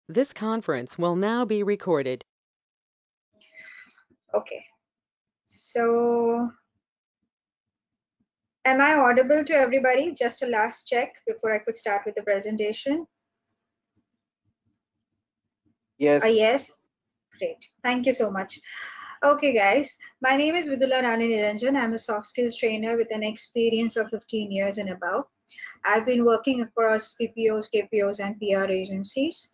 This conference will now be recorded. Okay, so am I audible to everybody? Just a last check before I could start with the presentation. Yes. Yes, great. Thank you so much. Okay, guys, my name is Rane. I'm a soft skills trainer with an experience of 15 years and above. I've been working across PPOs, KPOs, and PR agencies,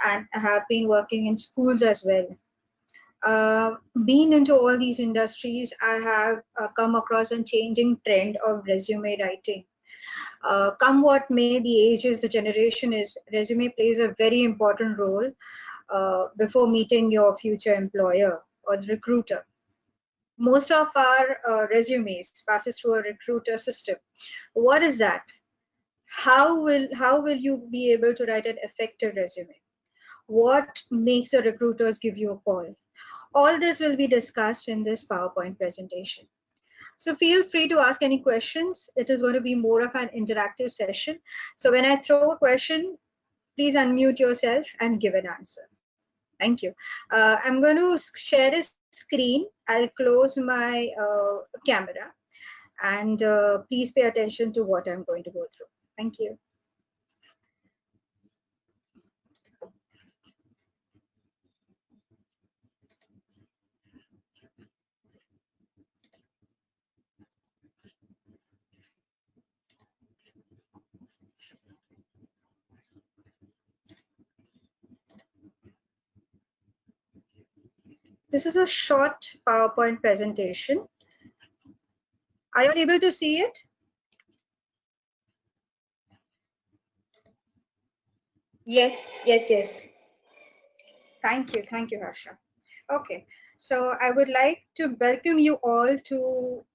and I have been working in schools as well. Being into all these industries, I have come across a changing trend of resume writing. Come what may, the age is, the generation is, resume plays a very important role before meeting your future employer or the recruiter. Most of our resumes passes through a recruiter system. What is that? How will you be able to write an effective resume? What makes the recruiters give you a call? All this will be discussed in this PowerPoint presentation. So feel free to ask any questions. It is going to be more of an interactive session. So when I throw a question, please unmute yourself and give an answer. Thank you. I'm going to share a screen. I'll close my camera, and please pay attention to what I'm going to go through. Thank you. This is a short PowerPoint presentation. Are you able to see it? Yes. Thank you, Harsha. Okay, so I would like to welcome you all to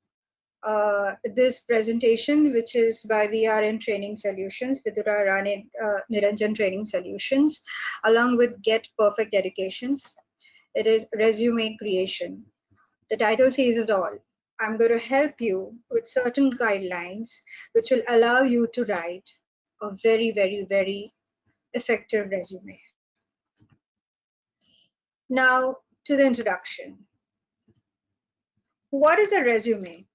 this presentation, which is by VRN Training Solutions, Vidura Rane Niranjan Training Solutions, along with Get Perfect Educations. It is resume creation. The title says it all. I'm going to help you with certain guidelines which will allow you to write a very effective resume. Now to the introduction. What is a resume?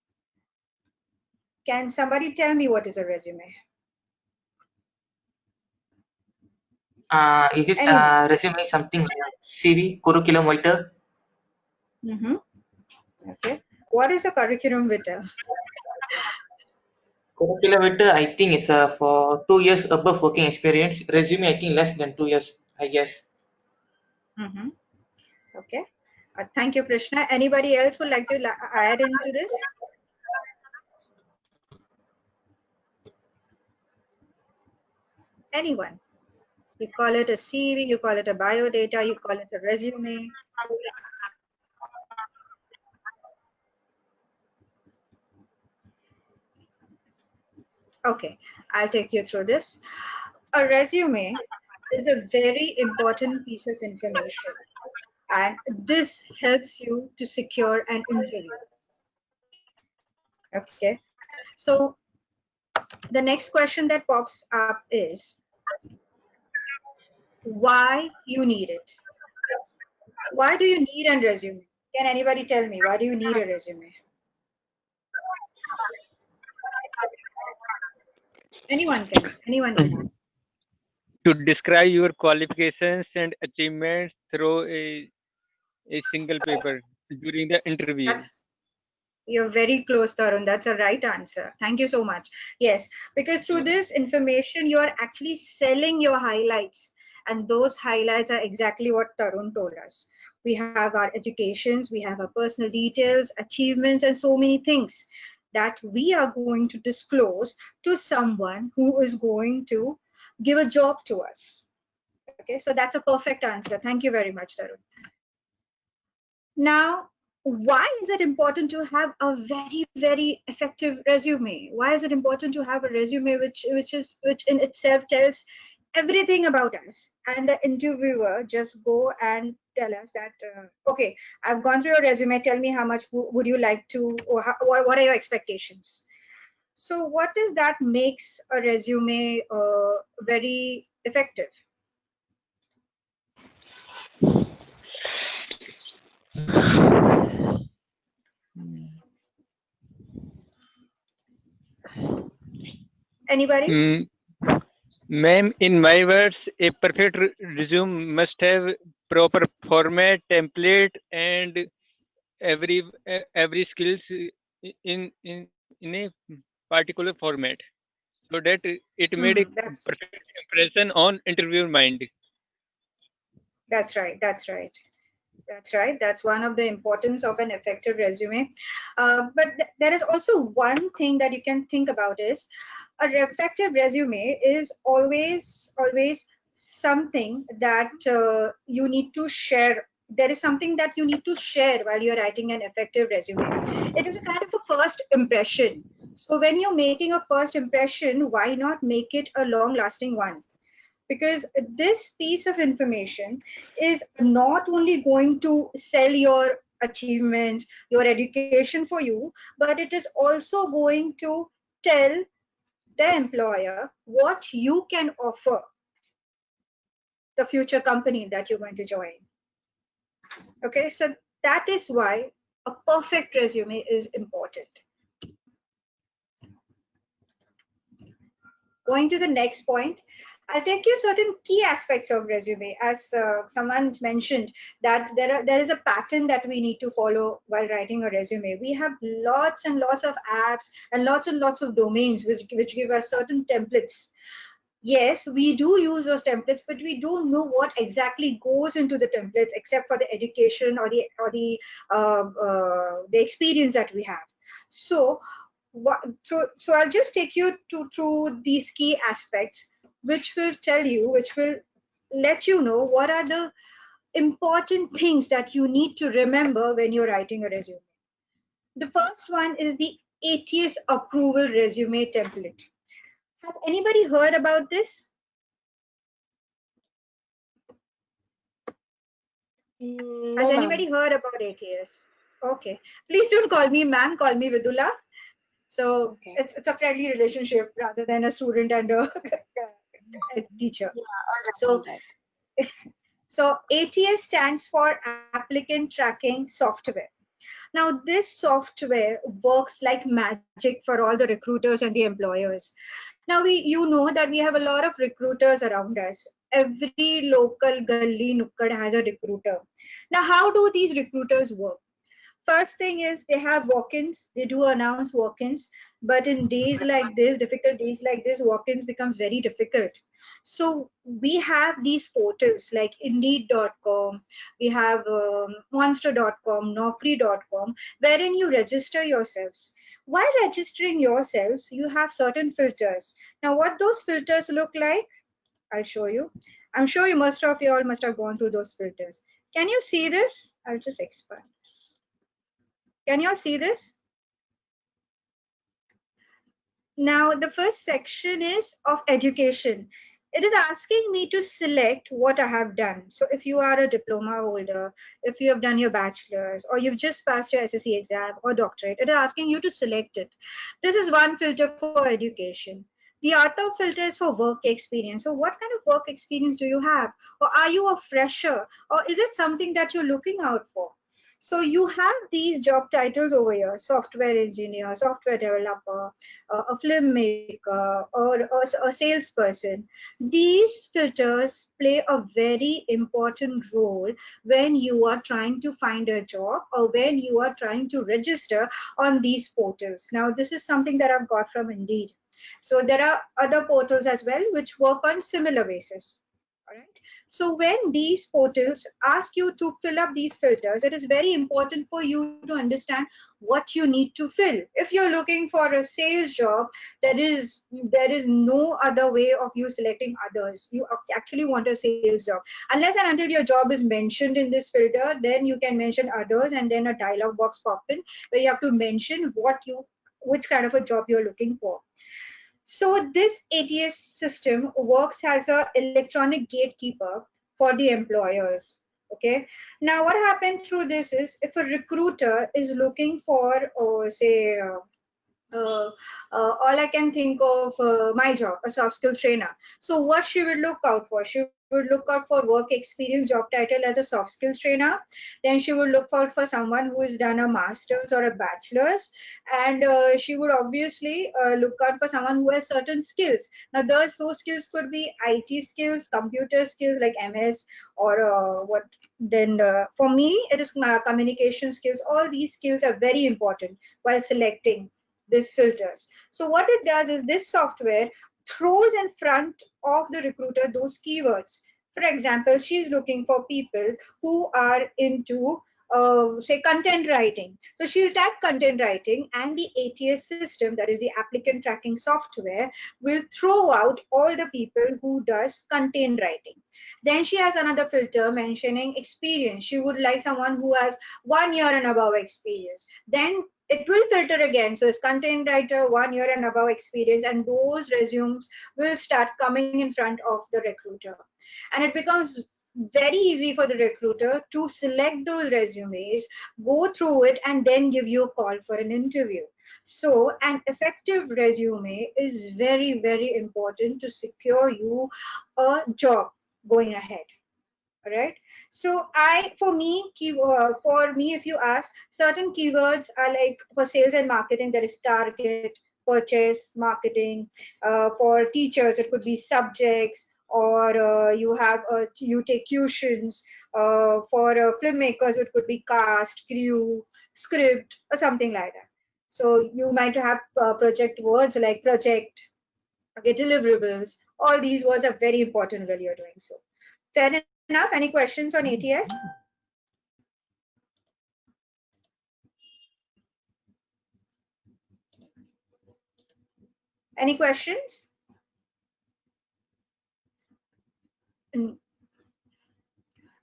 Can somebody tell me what is a resume? Is it Anyone? resume something like CV, curriculum vitae? Mm-hmm. Okay. What is a curriculum vitae? Curriculum vitae, I think, is for 2 years above working experience. Resume, I think, less than 2 years, I guess. Mm-hmm. Okay. Thank you, Krishna. Anybody else would like to add into this? Anyone? You call it a CV, you call it a biodata, you call it a resume. Okay, I'll take you through this. A resume is a very important piece of information, and this helps you to secure an interview. Okay, so the next question that pops up is why you need it. Why do you need a resume? Can anybody tell me why do you need a resume? Anyone can. To describe your qualifications and achievements through a single paper during the interview. You're very close, Tarun. That's a right answer. Thank you so much. Yes, because through this information, you are actually selling your highlights. And those highlights are exactly what Tarun told us. We have our educations, we have our personal details, achievements, and so many things that we are going to disclose to someone who is going to give a job to us. Okay, so that's a perfect answer. Thank you very much, Tarun. Now, why is it important to have a very effective resume? Why is it important to have a resume which in itself tells everything about us, and the interviewer just go and tell us that okay, I've gone through your resume, tell me how much would you like to, or what are your expectations? So what is that makes a resume very effective? Anybody? Mm, Ma'am, in my words, a perfect resume must have proper format, template, and every skills in a particular format, so that it made a That's perfect impression on interviewer mind. that's right. That's right. That's right. That's one of the importance of an effective resume. But there is also one thing that you can think about is a effective resume is always something that you need to share. There is something that you need to share while you're writing an effective resume. It is a kind of a first impression. So when you're making a first impression, why not make it a long lasting one? Because this piece of information is not only going to sell your achievements, your education for you, but it is also going to tell the employer what you can offer the future company that you're going to join. Okay, so that is why a perfect resume is important. Going to the next point, I'll take you certain key aspects of resume. As someone mentioned, that there is a pattern that we need to follow while writing a resume. We have lots and lots of apps and lots of domains which give us certain templates. Yes, we do use those templates, but we don't know what exactly goes into the templates, except for the education or the experience that we have. So so I'll just take you through these key aspects, which will let you know what are the important things that you need to remember when you're writing a resume. The first one is the ATS approval resume template. Has anybody heard about this? Has No, ma'am. anybody heard about ATS? Okay. Please don't call me ma'am, call me Vidula. So Okay. it's a friendly relationship rather than a student and a teacher. Yeah, all right, all So right. so ATS stands for Applicant Tracking Software. Now, this software works like magic for all the recruiters and the employers. Now, you know that we have a lot of recruiters around us. Every local gully nukkad has a recruiter. Now, how do these recruiters work? First thing is they have walk-ins. They do announce walk-ins, but in days like this, difficult days like this, walk-ins become very difficult. So we have these portals like Indeed.com, we have Monster.com, Naukri.com, wherein you register yourselves. While registering yourselves, you have certain filters. Now, what those filters look like, I'll show you. I'm sure you most of you all must have gone through those filters. Can you see this? I'll just expand. Can you all see this? Now, the first section is of education. It is asking me to select what I have done. So, if you are a diploma holder, if you have done your bachelor's, or you've just passed your SSC exam or doctorate, it is asking you to select it. This is one filter for education. The other filter is for work experience. So, what kind of work experience do you have? Or are you a fresher? Or is it something that you're looking out for? So you have these job titles over here: software engineer, software developer, a filmmaker, or a salesperson. These filters play a very important role when you are trying to find a job or when you are trying to register on these portals. Now, this is something that I've got from Indeed. So there are other portals as well which work on similar basis. All right. So when these portals ask you to fill up these filters, it is very important for you to understand what you need to fill. If you're looking for a sales job, there is no other way of you selecting others. You actually want a sales job. Unless and until your job is mentioned in this filter, then you can mention others and then a dialog box pop in where you have to mention which kind of a job you're looking for. So this ATS system works as a electronic gatekeeper for the employers. Okay. Now, what happened through this is if a recruiter is looking for, say, uh, all I can think of my job, a soft skills trainer. So what she will look out for? She will would look out for work experience job title as a soft skills trainer. Then she would look out for someone who has done a master's or a bachelor's. And she would obviously look out for someone who has certain skills. Now those skills could be IT skills, computer skills like MS, or what then for me it is my communication skills. All these skills are very important while selecting these filters. So what it does is this software throws in front of the recruiter those keywords. For example, she's looking for people who are into say content writing. So she'll type content writing, and the ATS system, that is the applicant tracking software, will throw out all the people who does content writing. Then she has another filter mentioning experience. She would like someone who has 1 year and above experience. Then it will filter again. So it's content writer, 1 year and above experience, and those resumes will start coming in front of the recruiter. And it becomes very easy for the recruiter to select those resumes, go through it, and then give you a call for an interview. So an effective resume is very, very important to secure you a job going ahead. All right. So for me, if you ask, certain keywords are like for sales and marketing, there is target, purchase, marketing. For teachers, it could be subjects, or you take tuitions. For filmmakers, it could be cast, crew, script, or something like that. So you might have project words like project, okay, deliverables. All these words are very important when you're doing so. Fair enough. Any questions on ATS? Any questions? Mm,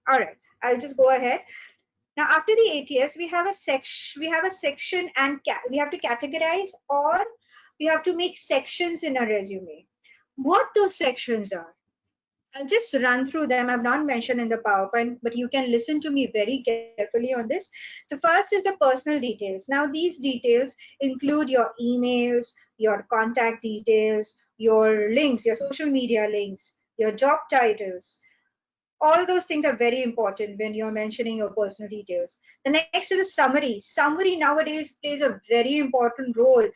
all right, I'll just go ahead. Now, after the ATS, we have a section. We have a section, and we have to categorize, or we have to make sections in a resume. What those sections are? I'll just run through them. I've not mentioned in the PowerPoint, but you can listen to me very carefully on this. The first is the personal details. Now, these details include your emails, your contact details, your links, your social media links, your job titles. All those things are very important when you're mentioning your personal details. The next is a summary. Summary nowadays plays a very important role.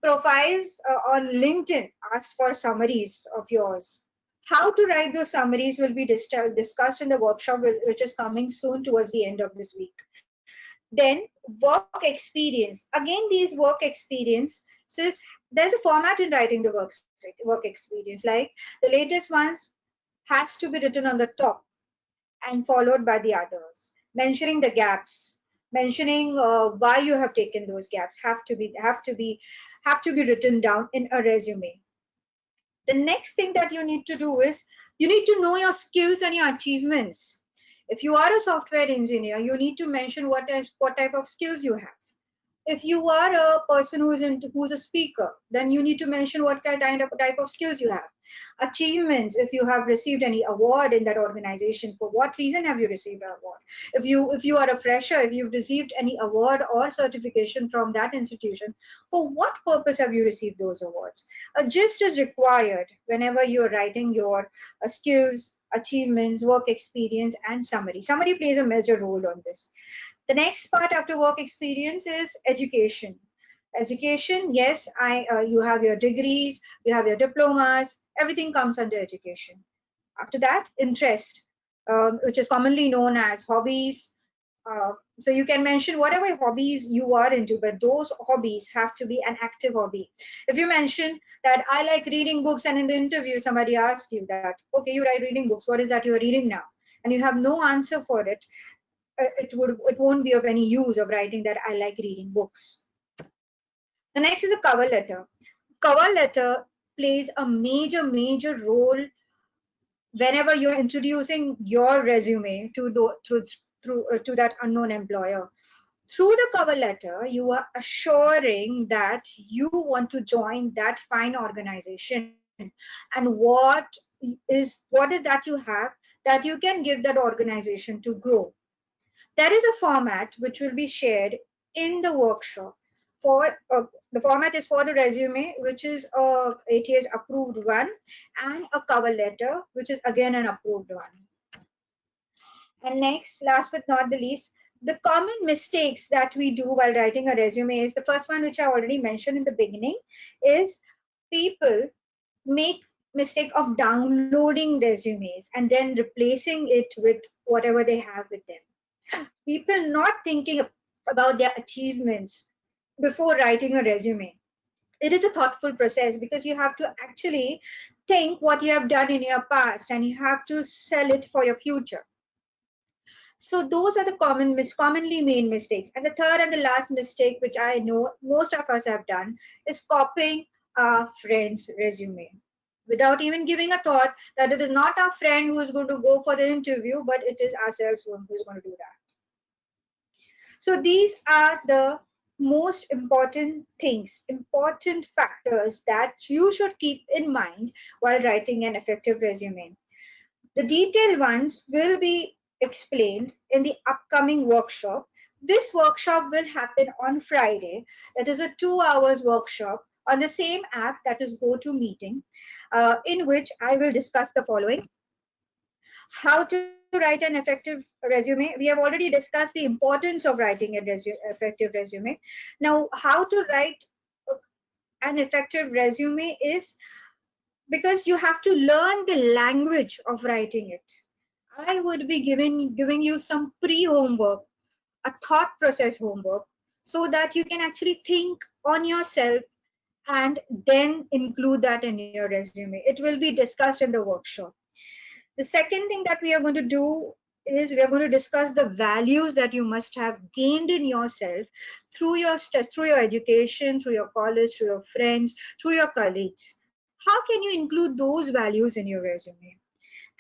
Profiles on LinkedIn ask for summaries of yours. How to write those summaries will be discussed in the workshop, which is coming soon towards the end of this week. Then work experience. Again, these work experience says there's a format in writing the work experience. Like the latest ones has to be written on the top and followed by the others. Mentioning the gaps, mentioning why you have taken those gaps have to be written down in a resume. The next thing that you need to do is you need to know your skills and your achievements. If you are a software engineer, you need to mention what type of skills you have. If you are a person who's a speaker, then you need to mention what kind of type of skills you have. Achievements, if you have received any award in that organization, for what reason have you received an award? If you are a fresher, if you've received any award or certification from that institution, for what purpose have you received those awards? A gist is required whenever you're writing your skills, achievements, work experience, and summary. Summary plays a major role on this. The next part after work experience is education. Education, yes, you have your degrees, you have your diplomas, everything comes under education. After that, interest, which is commonly known as hobbies. So you can mention whatever hobbies you are into, but those hobbies have to be an active hobby. If you mention that I like reading books, and in the interview somebody asks you that, okay, you like reading books, what is that you're reading now? And you have no answer for it, it won't be of any use of writing that I like reading books. The next is a cover letter. Cover letter plays a major role whenever you're introducing your resume to that unknown employer. Through the cover letter, you are assuring that you want to join that fine organization, and what is that you have that you can give that organization to grow. There is a format which will be shared in the workshop for The format is for the resume, which is a ATS approved one, and a cover letter, which is again an approved one. And next, last but not the least, the common mistakes that we do while writing a resume is the first one, which I already mentioned in the beginning, is people make mistake of downloading resumes and then replacing it with whatever they have with them. People not thinking about their achievements before writing a resume. It is a thoughtful process because you have to actually think what you have done in your past and you have to sell it for your future. So those are the commonly made mistakes. And the third and the last mistake, which I know most of us have done, is copying our friend's resume without even giving a thought that it is not our friend who is going to go for the interview, but it is ourselves who is going to do that. So these are the most important things, important factors that you should keep in mind while writing an effective resume. The detailed ones will be explained in the upcoming workshop. This workshop will happen on Friday. It is a 2 hours workshop on the same app, that is GoToMeeting, in which I will discuss the following: how to write an effective resume. We have already discussed the importance of writing a effective resume. Now, how to write an effective resume is because you have to learn the language of writing it. I would be giving you some pre-homework, a thought process homework, so that you can actually think on yourself and then include that in your resume. It will be discussed in the workshop. The second thing that we are going to do is we are going to discuss the values that you must have gained in yourself through your education, through your college, through your friends, through your colleagues. How can you include those values in your resume?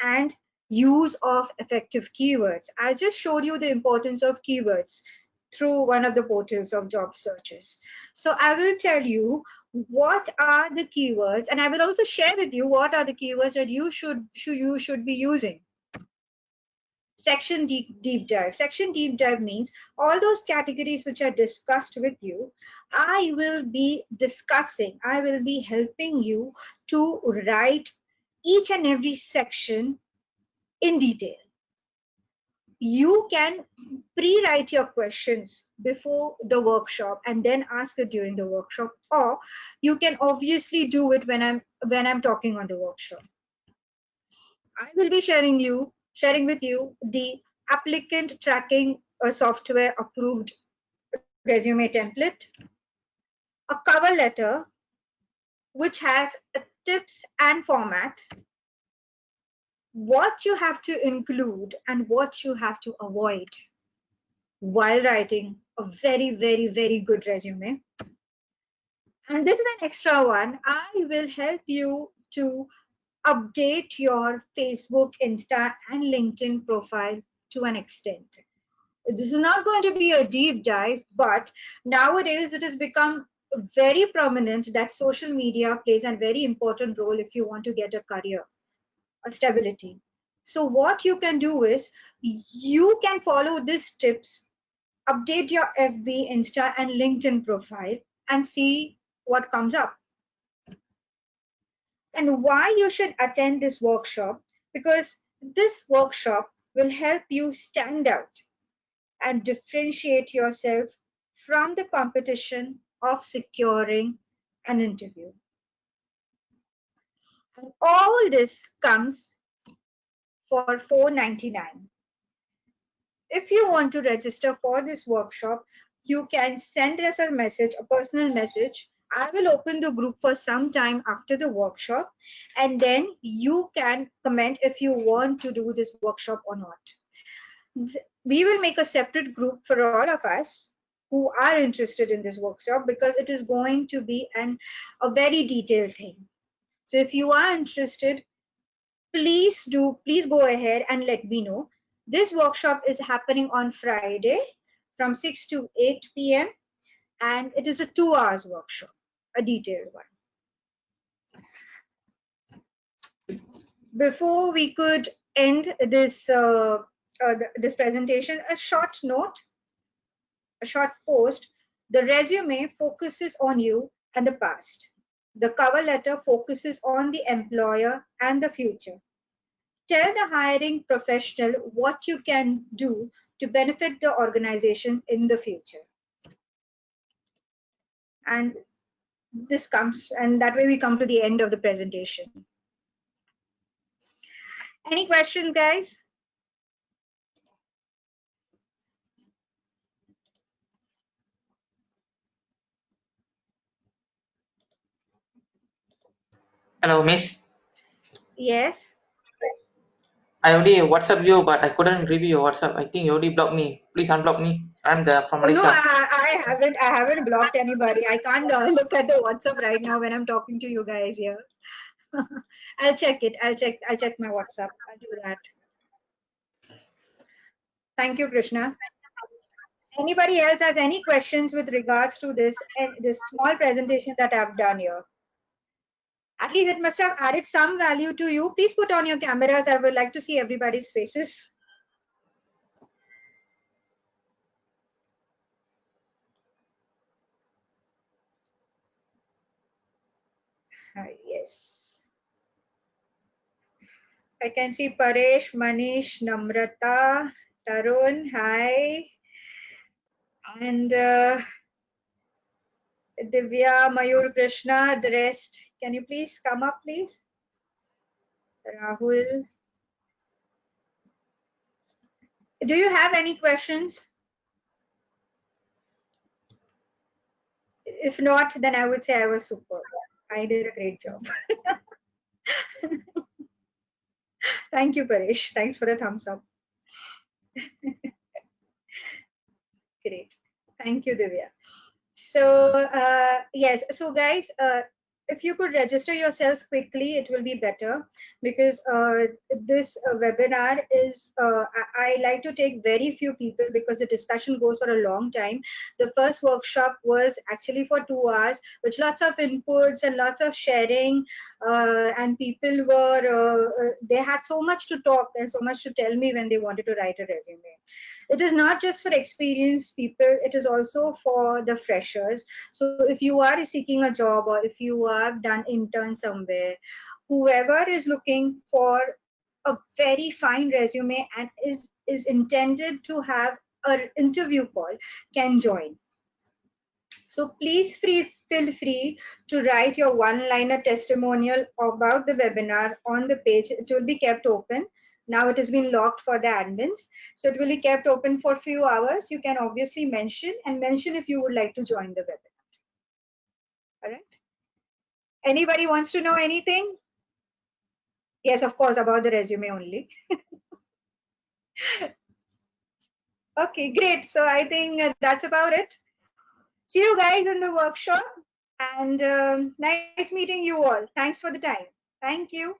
And use of effective keywords. I just showed you the importance of keywords through one of the portals of job searches. So I will tell you what are the keywords, and I will also share with you what are the keywords that you should be using. Section deep dive. Section deep dive means all those categories which are discussed with you, I will be discussing, I will be helping you to write each and every section in detail. You can pre-write your questions before the workshop and then ask it during the workshop, or you can obviously do it when I'm talking on the workshop. I will be sharing with you the applicant tracking software approved resume template, a cover letter which has a tips and format, what you have to include and what you have to avoid while writing a very good resume. And this is an extra one. I will help you to update your Facebook, Insta, and LinkedIn profile to an extent. This is not going to be a deep dive, but nowadays it has become very prominent that social media plays a very important role if you want to get a career, a stability. So what you can do is you can follow these tips, update your FB, Insta, and LinkedIn profile, and see what comes up. And why you should attend this workshop, because this workshop will help you stand out and differentiate yourself from the competition of securing an interview. And all this comes for $4.99. If you want to register for this workshop, you can send us a message, a personal message. I will open the group for some time after the workshop, and then you can comment if you want to do this workshop or not. We will make a separate group for all of us who are interested in this workshop, because it is going to be a very detailed thing. So if you are interested, please go ahead and let me know. This workshop is happening on Friday from 6 to 8 p.m. and it is a 2 hours workshop, a detailed one. Before we could end this presentation, a short note, a short post The resume focuses on you and the past. The cover letter focuses on the employer and the future. Tell the hiring professional what you can do to benefit the organization in the future. And and that way we come to the end of the presentation. Any questions, guys? Hello, Miss. Yes. I already WhatsApp you, but I couldn't review your WhatsApp. I think you already blocked me. Please unblock me. I'm from Oh, no, Malaysia. I haven't. I haven't blocked anybody. I can't look at the WhatsApp right now when I'm talking to you guys here. I'll check it. I'll check my WhatsApp. I'll do that. Thank you, Krishna. Anybody else has any questions with regards to this small presentation that I've done here? At least it must have added some value to you. Please put on your cameras. I would like to see everybody's faces. Yes. I can see Paresh, Manish, Namrata, Tarun. Hi. And Divya, Mayur, Krishna, the rest. Can you please come up, please? Rahul. Do you have any questions? If not, then I would say I was super. I did a great job. Thank you, Paresh. Thanks for the thumbs up. Great. Thank you, Divya. So yes, so guys, if you could register yourselves quickly, it will be better, because this webinar is, I like to take very few people because the discussion goes for a long time. The first workshop was actually for 2 hours, with lots of inputs and lots of sharing, and people they had so much to talk and so much to tell me when they wanted to write a resume. It is not just for experienced people, it is also for the freshers. So if you are seeking a job, or if you have done intern somewhere, whoever is looking for a very fine resume and is intended to have an interview call can join. So please feel free to write your one-liner testimonial about the webinar on the page. It will be kept open. Now it has been locked for the admins. So it will be kept open for a few hours. You can obviously mention if you would like to join the webinar. All right. Anybody wants to know anything? Yes, of course, about the resume only. Okay, great. So I think that's about it. See you guys in the workshop, and nice meeting you all. Thanks for the time. Thank you.